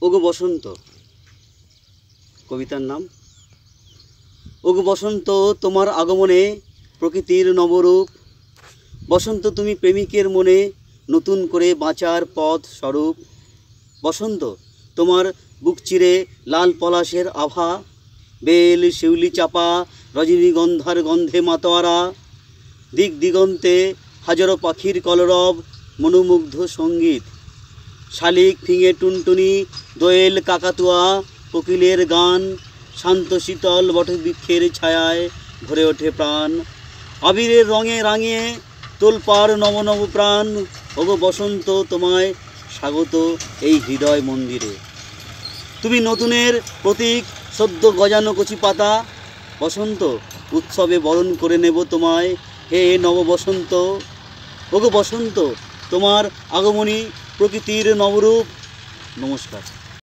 ওগো বসন্ত, কবিতার নাম। ওগো বসন্ত, তোমার আগমনে প্রকৃতির নবরূপ। বসন্ত, তুমি প্রেমিকের মনে নতুন করে বাঁচার পথ স্বরূপ। বসন্ত, তোমার বুক চিরে লাল পলাশের আভা, বেল শিউলি চাপা রজনীগন্ধার গন্ধে মাতোয়ারা। দিক দিগন্তে হাজারো পাখির কলরব, মনোমুগ্ধ সঙ্গীত। শালিক ফিঙে টুনটুনি, দোয়েল কাকাতুয়া, কোকিলের গান। শান্ত শীতল বটবৃক্ষের ছায়ায় ভরে ওঠে প্রাণ। আবিরের রঙে রাঙিয়ে তোলপাড় নব নব প্রাণ। ওগো বসন্ত, তোমায় স্বাগত এই হৃদয় মন্দিরে। তুমি নতুনের প্রতীক, সদ্য গজানো কচি পাতা। বসন্ত, উৎসবে বরণ করে নেব তোমায়, হে নব বসন্ত। ওগো বসন্ত, তোমার আগমনী প্রকৃতির নবরূপ। নমস্কার।